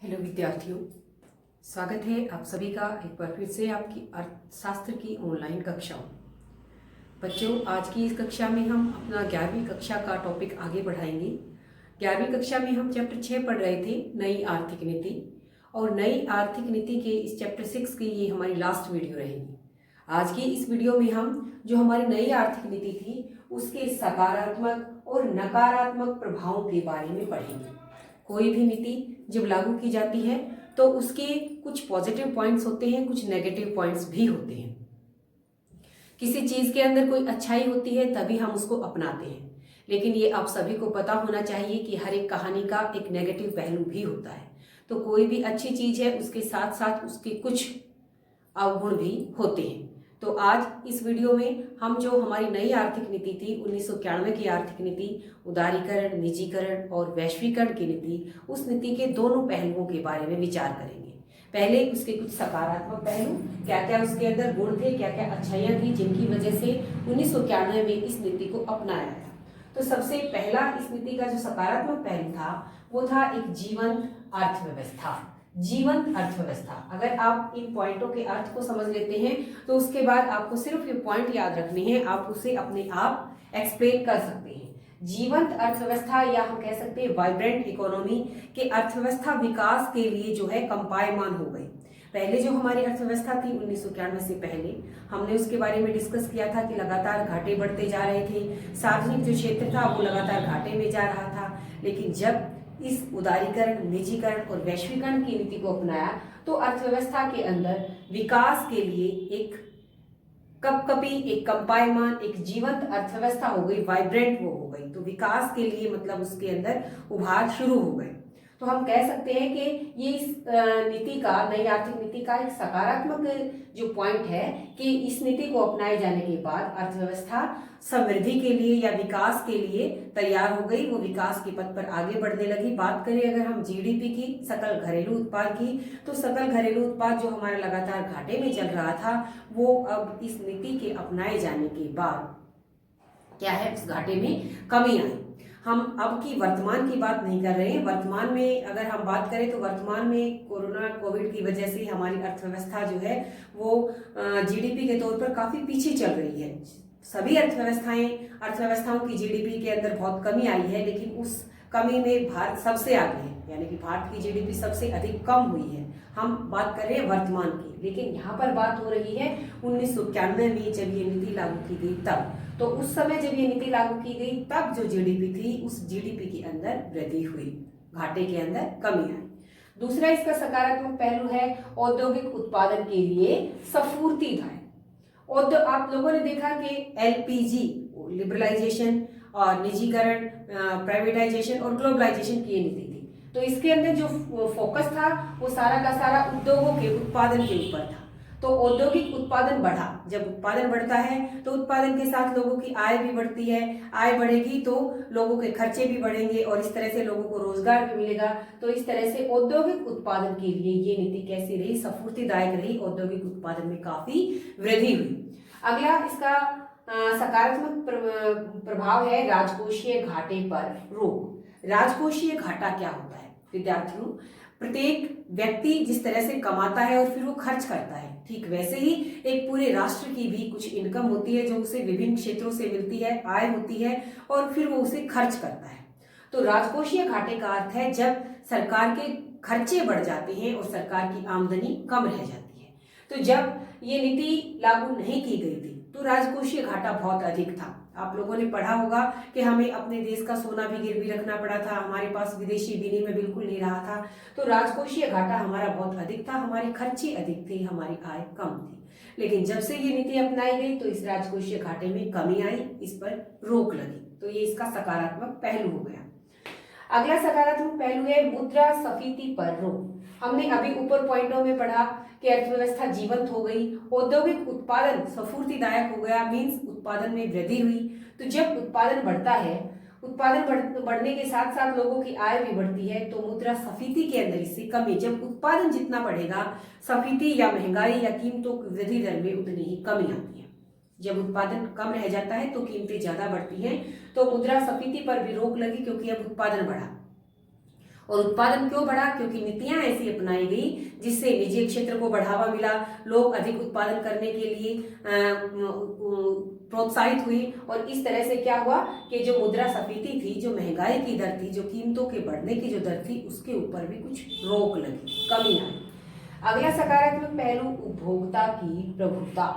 Hello विद्यार्थियों, स्वागत है आप सभी का एक बार फिर से आपकी अर्थशास्त्र की ऑनलाइन कक्षाओं। बच्चों, आज की इस कक्षा में हम अपना 11वीं कक्षा का टॉपिक आगे बढ़ाएंगे। 11वीं कक्षा में हम चैप्टर 6 पढ़ रहे थे, नई आर्थिक नीति। और नई आर्थिक नीति के इस चैप्टर 6 की ये हमारी लास्ट वीडियो रहेगी। आज की इस वीडियो में हम जो हमारी नई आर्थिक नीति थी उसके सकारात्मक और नकारात्मक प्रभावों के बारे में पढ़ेंगे। कोई भी नीति जब लागू की जाती है तो उसके कुछ पॉजिटिव पॉइंट्स होते हैं, कुछ नेगेटिव पॉइंट्स भी होते हैं। किसी चीज के अंदर कोई अच्छाई होती है तभी हम उसको अपनाते हैं, लेकिन ये आप सभी को पता होना चाहिए कि हर एक कहानी का एक नेगेटिव पहलू भी होता है। तो कोई भी अच्छी चीज है उसके साथ साथ उसके कुछ अवगुण भी होते हैं। तो आज इस वीडियो में हम जो हमारी नई आर्थिक नीति थी 1991 की आर्थिक नीति, उदारीकरण, निजीकरण और वैश्वीकरण की नीति, उस नीति के दोनों पहलुओं के बारे में विचार करेंगे। पहले उसके कुछ सकारात्मक पहलू, क्या क्या उसके अंदर गुण थे, क्या क्या अच्छाइयां थी जिनकी वजह से 1991 में इस नीति को अपनाया गया। तो सबसे पहला इस नीति का जो सकारात्मक पहलू था वो था एक जीवंत अर्थव्यवस्था। जीवंत अर्थव्यवस्था, अगर आप इन पॉइंटों के अर्थ को समझ लेते हैं तो उसके बाद आपको सिर्फ ये पॉइंट याद रखने हैं, आप उसे अपने आप एक्सप्लेन कर सकते हैं। जीवंत अर्थव्यवस्था या हम कह सकते हैं वाइब्रेंट इकोनॉमी के अर्थव्यवस्था विकास के लिए जो है कंपायमान हो गई। पहले जो हमारी अर्थव्यवस्था थी 1991 से पहले हमने उसके बारे में डिस्कस किया था कि लगातार घाटे बढ़ते जा रहे थे, सार्वजनिक जो क्षेत्र था वो लगातार घाटे में जा रहा था। लेकिन जब इस उदारीकरण, निजीकरण और वैश्वीकरण की नीति को अपनाया तो अर्थव्यवस्था के अंदर विकास के लिए एक कपकपी, एक कंपायमान, एक जीवंत अर्थव्यवस्था हो गई, वाइब्रेंट वो हो गई। तो विकास के लिए मतलब उसके अंदर उभार शुरू हो गए। तो हम कह सकते हैं कि ये इस नीति का, नई आर्थिक नीति का एक सकारात्मक जो पॉइंट है कि इस नीति को अपनाए जाने के बाद अर्थव्यवस्था समृद्धि के लिए या विकास के लिए तैयार हो गई, वो विकास के पथ पर आगे बढ़ने लगी। बात करें अगर हम जीडीपी की, सकल घरेलू उत्पाद की, तो सकल घरेलू उत्पाद जो हमारा लगातार घाटे में चल रहा था वो अब इस नीति के अपनाए जाने के बाद क्या है, उस घाटे में कमी आई। हम अब की वर्तमान की बात नहीं कर रहे हैं। वर्तमान में अगर हम बात करें तो वर्तमान में कोविड की वजह से हमारी अर्थव्यवस्था जो है वो जीडीपी के तौर पर काफी पीछे चल रही है। सभी अर्थव्यवस्थाओं की जीडीपी के अंदर बहुत कमी आई है, लेकिन उस कमी में भारत सबसे आगे है, यानी कि भारत की जीडीपी सबसे अधिक कम हुई है। हम बात कर रहे हैं वर्तमान की, लेकिन यहाँ पर बात हो रही है 1991 में जब ये नीति लागू की गई तब। तो उस समय जब ये नीति लागू की गई तब जो जीडीपी थी उस जीडीपी के अंदर वृद्धि हुई, घाटे के अंदर कमी आई। दूसरा इसका सकारात्मक पहलू है औद्योगिक उत्पादन के लिए स्फूर्तिदायक। और आप लोगों ने देखा कि एलपीजी, लिबरलाइजेशन और निजीकरण, प्राइवेटाइजेशन और ग्लोबलाइजेशन की ये नीति थी। तो इसके अंदर जो फोकस था वो सारा का सारा उद्योगों के उत्पादन के ऊपर था। तो औद्योगिक उत्पादन बढ़ा। जब उत्पादन बढ़ता है तो उत्पादन के साथ लोगों की आय भी बढ़ती है, आय बढ़ेगी तो लोगों के खर्चे भी बढ़ेंगे और इस तरह से लोगों को रोजगार भी मिलेगा। तो इस तरह से औद्योगिक उत्पादन के लिए ये नीति कैसी रही, स्फूर्तिदायक रही, औद्योगिक उत्पादन में काफी वृद्धि हुई। अगला इसका सकारात्मक प्रभाव है राजकोषीय घाटे पर रोक। राजकोषीय घाटा क्या होता है विद्यार्थियों? प्रत्येक व्यक्ति जिस तरह से कमाता है और फिर वो खर्च करता है, ठीक वैसे ही एक पूरे राष्ट्र की भी कुछ इनकम होती है जो उसे विभिन्न क्षेत्रों से मिलती है, आय होती है और फिर वो उसे खर्च करता है। तो राजकोषीय घाटे का अर्थ है जब सरकार के खर्चे बढ़ जाते हैं और सरकार की आमदनी कम रह जाती है। तो जब ये नीति लागू नहीं की गई थी तो राजकोषीय घाटा बहुत अधिक था। आप लोगों ने पढ़ा होगा कि हमें अपने देश का सोना भी गिरवी रखना पड़ा था, हमारे पास विदेशी विनिमय बिल्कुल नहीं रहा था। तो राजकोषीय घाटा हमारा बहुत अधिक था, हमारे खर्चे अधिक थे, हमारी आय कम थी। लेकिन जब से ये नीति अपनाई गई तो इस राजकोषीय घाटे में कमी आई, इस पर रोक लगी। तो ये इसका सकारात्मक पहलू हो गया। अगला सकारात्मक पहलू है मुद्रास्फीति पर रोक। हमने अभी ऊपर पॉइंटों में पढ़ा कि अर्थव्यवस्था जीवंत हो गई, औद्योगिक उत्पादन स्फूर्तिदायक हो गया, मींस उत्पादन में वृद्धि हुई। तो जब उत्पादन बढ़ता है, उत्पादन बढ़ने के साथ साथ लोगों की आय भी बढ़ती है, तो मुद्रास्फीति के अंदर इससे कमी। जब उत्पादन जितना बढ़ेगा, स्फीति या महंगाई या कीमतों की वृद्धि दर में उतनी ही कमी आती है। जब उत्पादन कम रह जाता है तो कीमतें ज्यादा बढ़ती हैं। तो मुद्रास्फीति पर भी रोक लगी क्योंकि अब उत्पादन बढ़ा। और उत्पादन क्यों बढ़ा? क्योंकि नीतियां ऐसी अपनाई गई जिससे निजी क्षेत्र को बढ़ावा मिला, लोग अधिक उत्पादन करने के लिए प्रोत्साहित हुई, और इस तरह से क्या हुआ कि जो मुद्रास्फीति थी, जो महंगाई की दर थी, जो कीमतों के बढ़ने की जो दर थी, उसके ऊपर भी कुछ रोक लगी, कमी आई। अगला सकारात्मक पहलू उपभोक्ता की प्रभुता।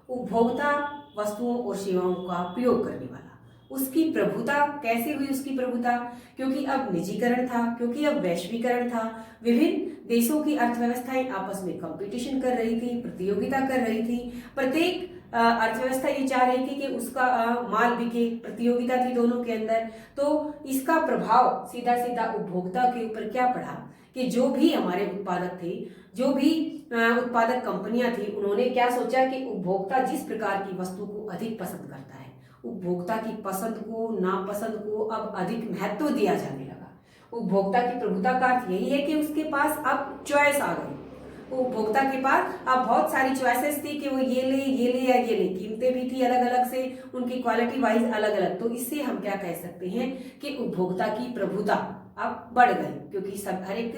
उपभोक्ता वस्तुओं और सेवाओं का प्रयोग करने वाला, उसकी प्रभुता कैसे हुई? उसकी प्रभुता क्योंकि अब निजीकरण था, क्योंकि अब वैश्वीकरण था, विभिन्न देशों की अर्थव्यवस्थाएं आपस में कंपटीशन कर रही थी, प्रतियोगिता कर रही थी। प्रत्येक अर्थव्यवस्था ये चाह रही थी कि उसका माल बिके, प्रतियोगिता थी दोनों के अंदर। तो इसका प्रभाव सीधा सीधा उपभोक्ता के ऊपर क्या पड़ा कि जो भी हमारे उत्पादक थे, जो भी उत्पादक कंपनियां थी, उन्होंने क्या सोचा कि उपभोक्ता जिस प्रकार की वस्तु को अधिक पसंद करता है, उपभोक्ता की पसंद को, नापसंद को अब अधिक महत्व दिया जाने लगा। उपभोक्ता की प्रभुता का अर्थ यही है कि उसके पास अब चॉइस आ गई। उपभोक्ता के पास अब बहुत सारी चॉइसेस थी कि वो ये ले या ये ले, कीमतें भी थी अलग अलग से, उनकी क्वालिटी वाइज अलग अलग। तो इससे हम क्या कह सकते हैं कि उपभोक्ता की प्रभुता अब बढ़ गई, क्योंकि सब हर एक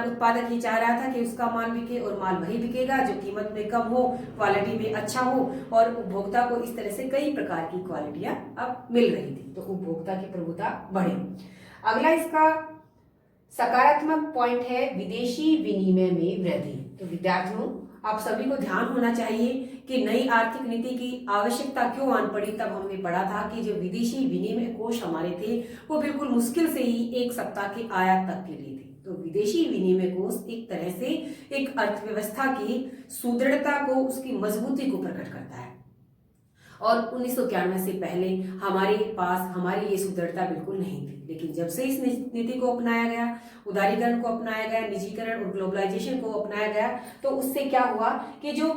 उत्पादक ये चाह रहा था कि उसका माल बिके, और माल वही बिकेगा जो कीमत में कम हो, क्वालिटी में अच्छा हो, और उपभोक्ता को इस तरह से कई प्रकार की क्वालिटियां अब मिल रही थी। तो उपभोक्ता की प्रभुता बढ़ी। अगला इसका सकारात्मक पॉइंट है विदेशी विनिमय में वृद्धि। तो विद्यार्थियों, आप सभी को ध्यान होना चाहिए कि नई आर्थिक नीति की आवश्यकता क्यों आन पड़ी। तब हमने पढ़ा था कि जो विदेशी विनिमय कोष हमारे थे, वो बिल्कुल मुश्किल से ही एक सप्ताह के आयात तक के लिए थे। तो विदेशी विनिमय कोष एक तरह से एक अर्थव्यवस्था की सुदृढ़ता को, उसकी मजबूती को प्रकट करता है, और 1991 से पहले हमारे पास हमारी ये सुदृढ़ता बिल्कुल नहीं थी। लेकिन जब से इस नीति को अपनाया गया, उदारीकरण को अपनाया गया, निजीकरण और ग्लोबलाइजेशन को अपनाया गया, तो उससे क्या हुआ कि जो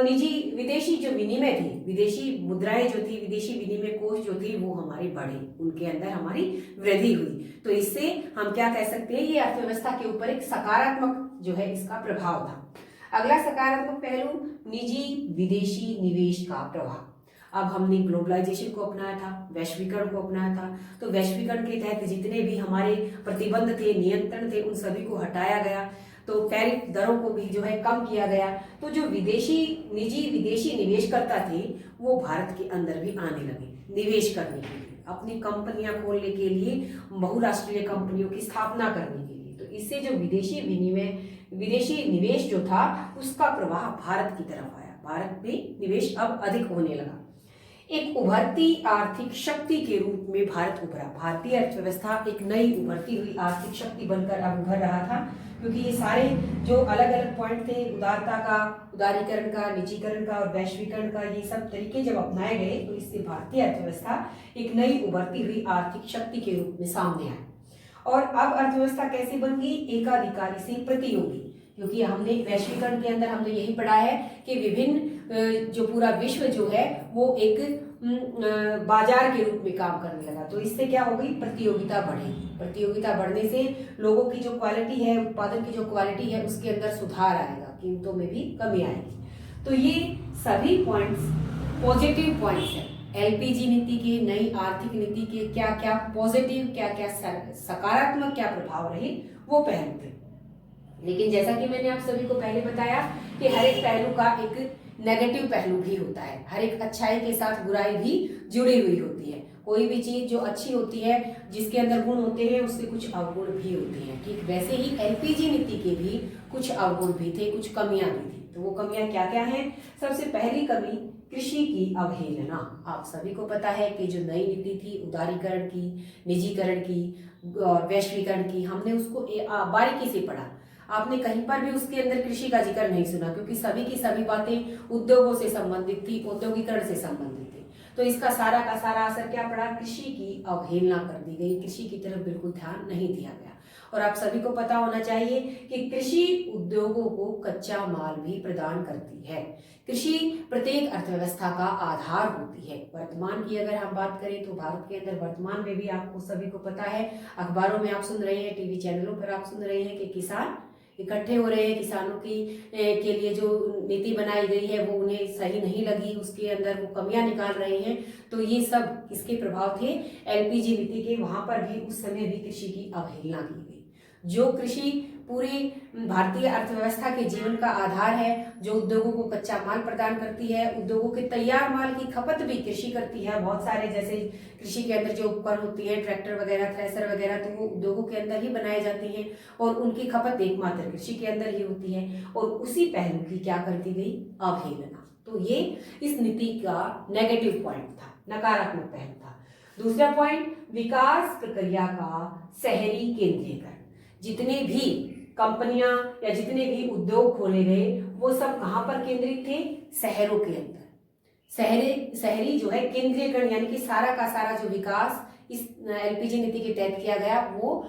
निजी विदेशी जो विनिमय थी, विदेशी मुद्राएं जो थी, विदेशी विनिमय कोष जो थी, वो हमारे बढ़े, उनके अंदर हमारी वृद्धि हुई। तो इससे हम क्या कह सकते हैं, ये अर्थव्यवस्था के ऊपर एक सकारात्मक जो है इसका प्रभाव था। अगला सकारात्मक पहलू निजी विदेशी निवेश का प्रभाव। अब हमने ग्लोबलाइजेशन को अपनाया था, वैश्वीकरण को अपनाया था। तो वैश्वीकरण के तहत जितने भी हमारे प्रतिबंध थे, नियंत्रण थे, उन सभी को हटाया गया। तो टैरिफ दरों को भी जो है कम किया गया। तो जो निजी विदेशी निवेशकर्ता थे, वो भारत के अंदर भी आने लगे निवेश करने के लिए, अपनी कंपनियां खोलने के लिए, बहुराष्ट्रीय कंपनियों की स्थापना करने के लिए। तो इससे जो विदेशी निवेश जो था, उसका प्रवाह भारत की तरफ आया। भारत में निवेश अब अधिक होने लगा। एक उभरती आर्थिक शक्ति के रूप में भारत उभरा। भारतीय अर्थव्यवस्था एक नई उभरती हुई आर्थिक शक्ति बनकर अब उभर रहा था, क्योंकि ये सारे जो अलग अलग पॉइंट थे, उदारता का, उदारीकरण का, निजीकरण का और वैश्वीकरण का, ये सब तरीके जब अपनाए गए, तो इससे भारतीय अर्थव्यवस्था एक नई उभरती हुई आर्थिक शक्ति के रूप में सामने आई। और अब अर्थव्यवस्था कैसी बन गई? एकाधिकारी से प्रतियोगी। क्योंकि हमने वैश्वीकरण के अंदर हमने यही पढ़ा है कि विभिन्न जो पूरा विश्व जो है वो एक बाजार के रूप में काम करने लगा। तो इससे क्या हो गई? प्रतियोगिता बढ़ेगी। प्रतियोगिता बढ़ने से लोगों की जो क्वालिटी है, उत्पादन की जो क्वालिटी है, उसके अंदर सुधार आएगा, कीमतों में भी कमी आएगी। तो ये सभी पॉइंट्स पॉजिटिव पॉइंट्स हैं। एलपीजी नीति के, नई आर्थिक नीति के क्या क्या पॉजिटिव, क्या क्या सकारात्मक क्या प्रभाव रहे, वो पहलू थे। लेकिन जैसा कि मैंने आप सभी को पहले बताया कि हर एक पहलू का एक नेगेटिव पहलू भी होता है, हर एक अच्छाई के साथ बुराई भी जुड़ी हुई होती है। कोई भी चीज जो अच्छी होती है, जिसके अंदर गुण होते हैं, उससे कुछ अवगुण भी होते हैं। ठीक वैसे ही एलपीजी नीति के भी कुछ अवगुण भी थे, कुछ कमियां भी थी। तो वो कमियां क्या क्या हैं? सबसे पहली कमी कृषि की अवहेलना। आप सभी को पता है कि जो नई नीति थी उदारीकरण की, निजीकरण की और वैश्वीकरण की, हमने उसको बारीकी से पढ़ा। आपने कहीं पर भी उसके अंदर कृषि का जिक्र नहीं सुना, क्योंकि सभी की सभी बातें उद्योगों से संबंधित थी, औद्योगिकरण से संबंधित थी। तो इसका सारा का सारा असर क्या पड़ा? कृषि की अवहेलना कर दी गई, कृषि की तरफ बिल्कुल ध्यान नहीं दिया गया। और आप सभी को पता होना चाहिए कि कृषि उद्योगों को कच्चा माल भी प्रदान करती है। कृषि प्रत्येक अर्थव्यवस्था का आधार होती है। वर्तमान की अगर हम बात करें तो भारत के अंदर वर्तमान में भी आपको सभी को पता है, अखबारों में आप सुन रहे हैं, टीवी चैनलों पर आप सुन रहे हैं कि किसान इकट्ठे हो रहे हैं। किसानों की के लिए जो नीति बनाई गई है वो उन्हें सही नहीं लगी, उसके अंदर वो कमियां निकाल रहे हैं। तो ये सब किसके प्रभाव थे? एलपीजी नीति के। वहां पर भी उस समय भी कृषि की अवहेलना की गई। जो कृषि पूरी भारतीय अर्थव्यवस्था के जीवन का आधार है, जो उद्योगों को कच्चा माल प्रदान करती है, उद्योगों के तैयार माल की खपत भी कृषि करती है। बहुत सारे जैसे कृषि के अंदर जो उपकरण होती है, ट्रैक्टर वगैरह, थ्रेसर वगैरह, तो वो उद्योगों के अंदर ही बनाए जाते हैं और उनकी खपत एकमात्र कृषि के अंदर ही होती है। और उसी पहलू की क्या कर दी गई, अवहेलना। तो ये इस नीति का नेगेटिव पॉइंट था, नकारात्मक पहलू था। दूसरा पॉइंट, विकास प्रक्रिया का शहरी केंद्रीकरण। जितने भी कंपनियां या जितने भी उद्योग खोले गए वो सब कहां पर केंद्रित थे, शहरों के अंदर। शहरी जो है केंद्रीकरण, यानी कि सारा का सारा जो विकास इस एलपीजी नीति के तहत किया गया वो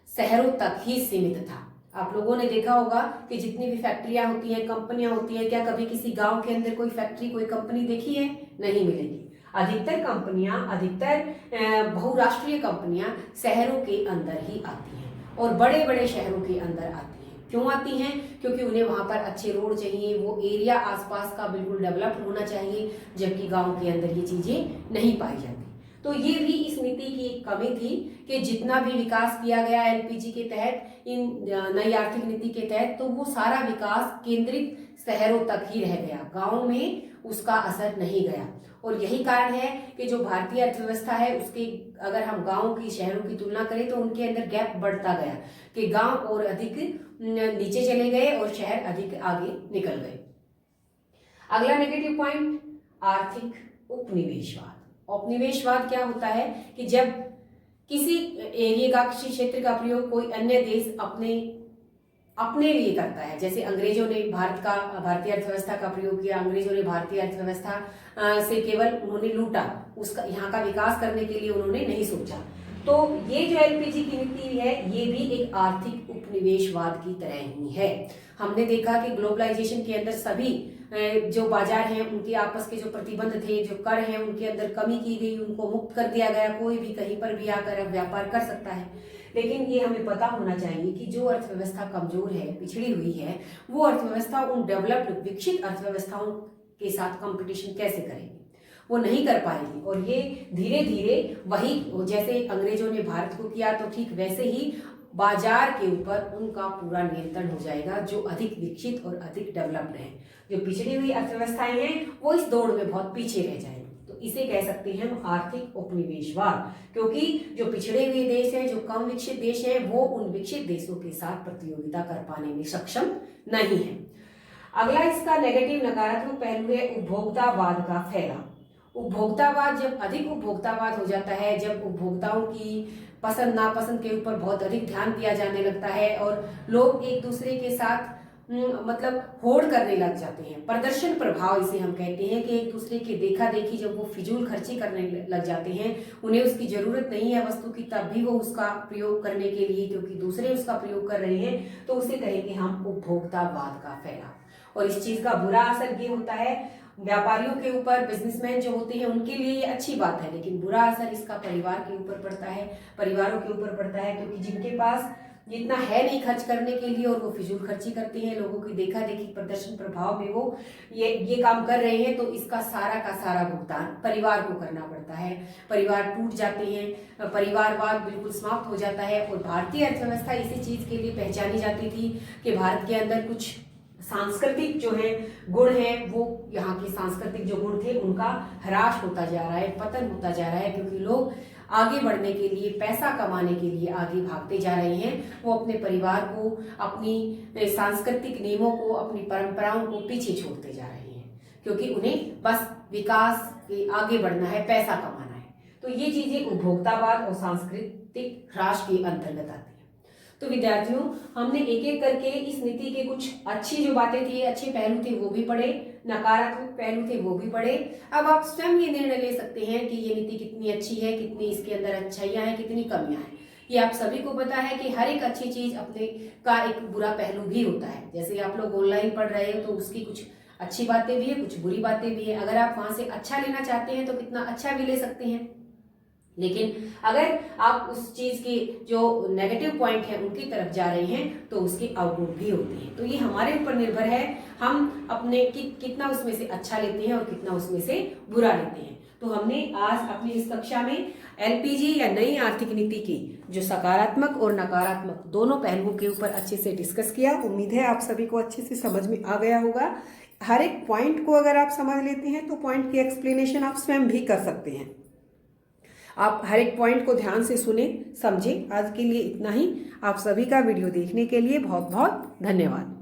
शहरों तक ही सीमित था। आप लोगों ने देखा होगा कि जितनी भी फैक्ट्रियां होती हैं, कंपनियां होती हैं, क्या कभी किसी गांव के अंदर कोई फैक्ट्री, कोई कंपनी देखी है? नहीं मिलेगी। अधिकतर कंपनियां, अधिकतर बहुराष्ट्रीय कंपनियां शहरों के अंदर ही आती हैं और बड़े बड़े शहरों के अंदर आती हैं। क्यों आती हैं? क्योंकि उन्हें वहां पर अच्छे रोड चाहिए, वो एरिया आसपास का बिल्कुल डेवलप्ड होना चाहिए, जबकि गांव के अंदर ये चीजें नहीं पाई जाती। तो ये भी इस नीति की एक कमी थी कि जितना भी विकास किया गया एलपीजी के तहत, इन नई आर्थिक नीति के तहत, तो वो सारा विकास केंद्रित शहरों तक ही रह गया, गांव में उसका असर नहीं गया। और यही कारण है कि जो भारतीय अर्थव्यवस्था है उसके अगर हम गांव की शहरों की तुलना करें तो उनके अंदर गैप बढ़ता गया कि गांव और अधिक नीचे चले गए और शहर अधिक आगे निकल गए। अगला नेगेटिव पॉइंट, आर्थिक उपनिवेशवाद। औपनिवेशवाद क्या होता है कि जब किसी एरिया का, किसी क्षेत्र का प्रयोग कोई अन्य देश अपने लिए करता है, जैसे अंग्रेजों ने भारतीय अर्थव्यवस्था का प्रयोग किया, अंग्रेजों ने भारतीय अर्थव्यवस्था से केवल उन्होंने लूटा, उसका यहाँ का विकास करने के लिए उन्होंने नहीं सोचा। तो ये जो एलपीजी की नीति है ये भी एक आर्थिक उपनिवेशवाद की तरह ही है। हमने देखा कि ग्लोबलाइजेशन के अंदर सभी जो बाजार हैं उनके आपस के जो प्रतिबंध थे, जो कर हैं उनके अंदर कमी की गई, उनको मुक्त कर दिया गया, कोई भी कहीं पर भी आकर व्यापार कर सकता है। लेकिन ये हमें पता होना चाहिए कि जो अर्थव्यवस्था कमजोर है, पिछड़ी हुई है, वो अर्थव्यवस्था उन डेवलप्ड विकसित अर्थव्यवस्थाओं के साथ कंपटीशन कैसे करेगी, वो नहीं कर पाएगी। और ये धीरे धीरे वही जैसे अंग्रेजों ने भारत को किया तो ठीक वैसे ही बाजार के ऊपर उनका पूरा नियंत्रण हो जाएगा, जो अधिक विकसित और अधिक डेवलप्ड है। जो पिछड़ी हुई अर्थव्यवस्थाएं हैं वो इस दौड़ में बहुत पीछे रह जाएंगी। तो इसे कह सकते हैं हम आर्थिक उपनिवेशवाद, क्योंकि जो पिछड़े हुए देश हैं, जो कम विकसित देश हैं, वो उन विकसित देशों के साथ प्रतियोगिता कर पाने में सक्षम नहीं है। अगला इसका नेगेटिव, नकारात्मक पहलू है उपभोक्तावाद का फैलाव। उपभोक्तावाद, जब अधिक उपभोक्तावाद हो जाता है, जब उपभोक्ताओं की पसंद नापसंद के ऊपर बहुत अधिक ध्यान दिया जाने लगता है और लोग एक दूसरे के साथ मतलब होड़ करने लग जाते हैं, प्रदर्शन प्रभाव इसे हम कहते हैं कि एक दूसरे के देखा देखी जब वो फिजूल खर्ची करने लग जाते हैं, उन्हें उसकी जरूरत नहीं है वस्तु की, तब भी वो उसका प्रयोग करने के लिए, क्योंकि दूसरे उसका प्रयोग कर रहे हैं, तो उसे कहेंगे हम उपभोक्तावाद का फैलाव। और इस चीज का बुरा असर ये होता है व्यापारियों के ऊपर, बिजनेसमैन जो होते हैं उनके लिए ये अच्छी बात है, लेकिन बुरा असर इसका परिवार के ऊपर पड़ता है, परिवारों के ऊपर पड़ता है, क्योंकि जिनके पास इतना है नहीं खर्च करने के लिए और वो फिजूल खर्ची करते हैं, लोगों की देखा देखी प्रदर्शन प्रभाव में वो ये काम कर रहे हैं, तो इसका सारा का सारा भुगतान परिवार को करना पड़ता है। परिवार टूट जाते हैं, परिवारवाद बिल्कुल समाप्त हो जाता है। और भारतीय अर्थव्यवस्था इसी चीज के लिए पहचानी जाती थी कि भारत के अंदर कुछ सांस्कृतिक जो है गुण है, वो यहाँ के सांस्कृतिक जो गुण थे उनका ह्रास होता जा रहा है, पतन होता जा रहा है, क्योंकि लोग आगे बढ़ने के लिए, पैसा कमाने के लिए आगे भागते जा रहे हैं। वो अपने परिवार को, अपनी सांस्कृतिक नियमों को, अपनी परंपराओं को पीछे छोड़ते जा रहे हैं, क्योंकि उन्हें बस विकास के आगे बढ़ना है, पैसा कमाना है। तो ये चीजें उपभोक्तावाद और सांस्कृतिक ह्रास के अंतर्गत आती है। तो विद्यार्थियों, हमने एक एक करके इस नीति के कुछ अच्छी जो बातें थी, अच्छे पहलू थे वो भी पढ़े, नकारात्मक पहलू थे वो भी पढ़े। अब आप स्वयं ये निर्णय ले सकते हैं कि ये नीति कितनी अच्छी है, कितनी इसके अंदर अच्छाइयां हैं, कितनी कमियां हैं। ये आप सभी को पता है कि हर एक अच्छी चीज अपने का एक बुरा पहलू भी होता है। जैसे आप लोग ऑनलाइन पढ़ रहे हो तो उसकी कुछ अच्छी बातें भी है, कुछ बुरी बातें भी है। अगर आप वहां से अच्छा लेना चाहते हैं तो कितना अच्छा भी ले सकते हैं, लेकिन अगर आप उस चीज के जो नेगेटिव पॉइंट है उनकी तरफ जा रहे हैं तो उसके आउटपुट भी होते हैं। तो ये हमारे ऊपर निर्भर है, हम अपने कितना उसमें से अच्छा लेते हैं और कितना उसमें से बुरा लेते हैं। तो हमने आज अपनी इस कक्षा में एलपीजी या नई आर्थिक नीति की जो सकारात्मक और नकारात्मक दोनों पहलुओं के ऊपर अच्छे से डिस्कस किया। उम्मीद है आप सभी को अच्छे से समझ में आ गया होगा। हर एक पॉइंट को अगर आप समझ लेते हैं तो पॉइंट की एक्सप्लेनेशन आप स्वयं भी कर सकते हैं। आप हर एक पॉइंट को ध्यान से सुने, समझे। आज के लिए इतना ही। आप सभी का वीडियो देखने के लिए बहुत बहुत धन्यवाद।